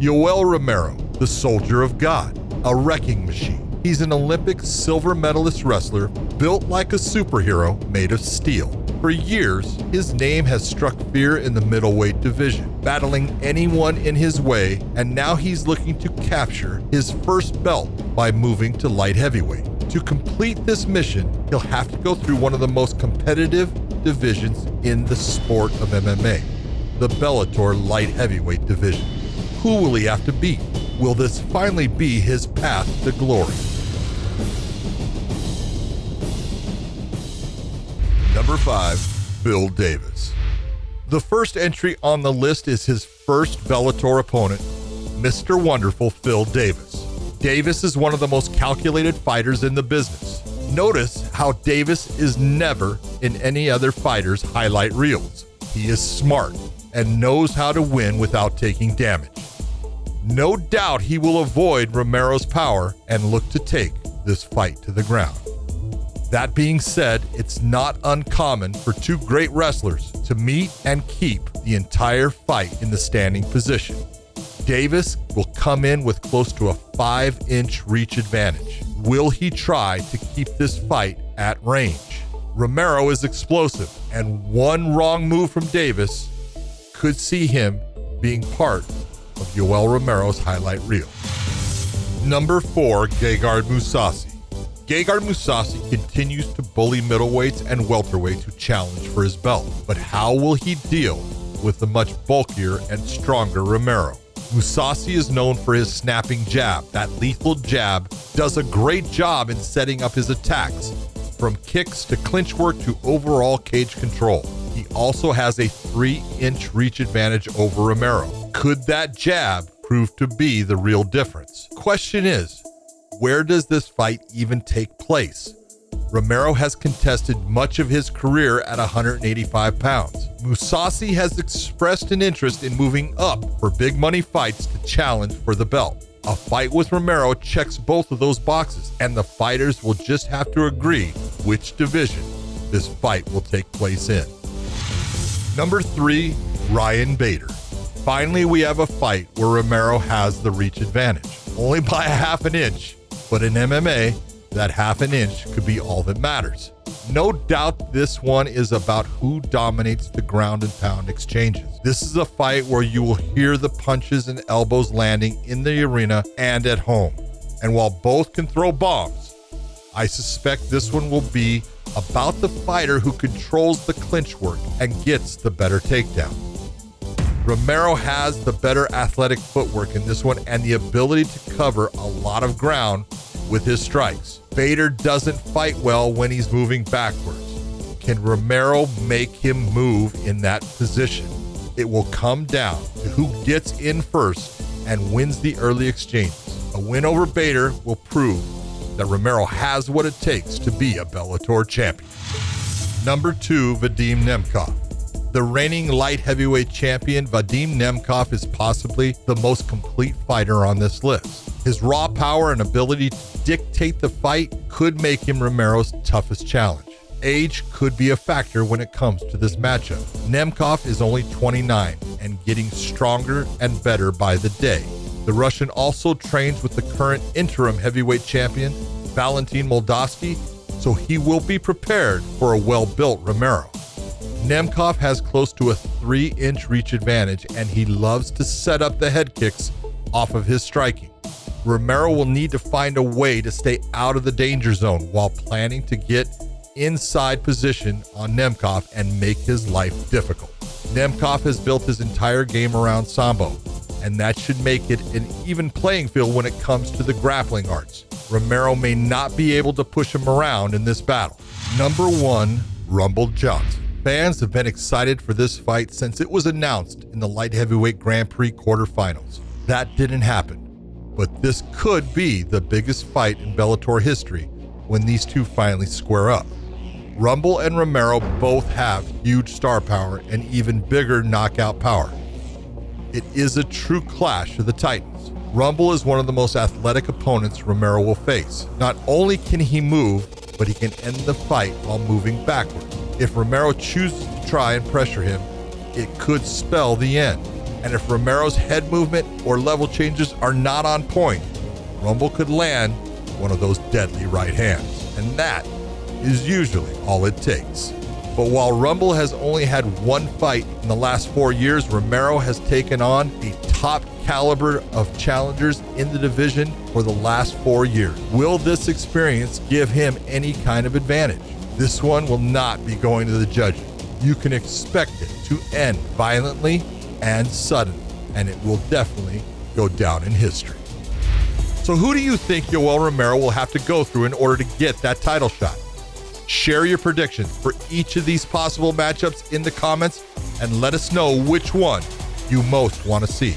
Yoel Romero, the Soldier of God, a wrecking machine. He's an Olympic silver medalist wrestler built like a superhero made of steel. For years, his name has struck fear in the middleweight division, battling anyone in his way, and now he's looking to capture his first belt by moving to light heavyweight. To complete this mission, he'll have to go through one of the most competitive divisions in the sport of MMA, the Bellator light heavyweight division. Who will he have to beat? Will this finally be his path to glory? Number 5, Phil Davis. The first entry on the list is his first Bellator opponent, Mr. Wonderful Phil Davis. Davis is one of the most calculated fighters in the business. Notice how Davis is never in any other fighter's highlight reels. He is smart and knows how to win without taking damage. No doubt he will avoid Romero's power and look to take this fight to the ground. That being said, it's not uncommon for two great wrestlers to meet and keep the entire fight in the standing position. Davis will come in with close to a 5-inch reach advantage. Will he try to keep this fight at range? Romero is explosive, and one wrong move from Davis could see him being part of Yoel Romero's highlight reel. Number 4, Gegard Mousasi. Gegard Mousasi continues to bully middleweights and welterweights who challenge for his belt. But how will he deal with the much bulkier and stronger Romero? Mousasi is known for his snapping jab. That lethal jab does a great job in setting up his attacks, from kicks to clinch work to overall cage control. He also has a 3-inch reach advantage over Romero. Could that jab prove to be the real difference? Question is, where does this fight even take place? Romero has contested much of his career at 185 pounds. Mousasi has expressed an interest in moving up for big money fights to challenge for the belt. A fight with Romero checks both of those boxes, and the fighters will just have to agree which division this fight will take place in. Number 3, Ryan Bader. Finally, we have a fight where Romero has the reach advantage, only by a half an inch. But in MMA, that half an inch could be all that matters. No doubt this one is about who dominates the ground and pound exchanges. This is a fight where you will hear the punches and elbows landing in the arena and at home. And while both can throw bombs, I suspect this one will be about the fighter who controls the clinch work and gets the better takedown. Romero has the better athletic footwork in this one and the ability to cover a lot of ground with his strikes. Bader doesn't fight well when he's moving backwards. Can Romero make him move in that position? It will come down to who gets in first and wins the early exchanges. A win over Bader will prove that Romero has what it takes to be a Bellator champion. Number 2, Vadim Nemkov. The reigning light heavyweight champion, Vadim Nemkov, is possibly the most complete fighter on this list. His raw power and ability to dictate the fight could make him Romero's toughest challenge. Age could be a factor when it comes to this matchup. Nemkov is only 29 and getting stronger and better by the day. The Russian also trains with the current interim heavyweight champion, Vadim Nemkov, so he will be prepared for a well-built Romero. Nemkov has close to a 3-inch reach advantage, and he loves to set up the head kicks off of his striking. Romero will need to find a way to stay out of the danger zone while planning to get inside position on Nemkov and make his life difficult. Nemkov has built his entire game around Sambo, and that should make it an even playing field when it comes to the grappling arts. Romero may not be able to push him around in this battle. Number 1, Rumble Johnson. Fans have been excited for this fight since it was announced in the light heavyweight Grand Prix quarterfinals. That didn't happen, but this could be the biggest fight in Bellator history when these two finally square up. Rumble and Romero both have huge star power and even bigger knockout power. It is a true clash of the titans. Rumble is one of the most athletic opponents Romero will face. Not only can he move, but he can end the fight while moving backward. If Romero chooses to try and pressure him, it could spell the end. And if Romero's head movement or level changes are not on point, Rumble could land one of those deadly right hands. And that is usually all it takes. But while Rumble has only had one fight in the last 4 years, Romero has taken on a top caliber of challengers in the division for the last 4 years. Will this experience give him any kind of advantage? This one will not be going to the judges. You can expect it to end violently and suddenly, and it will definitely go down in history. So who do you think Yoel Romero will have to go through in order to get that title shot? Share your predictions for each of these possible matchups in the comments and let us know which one you most want to see.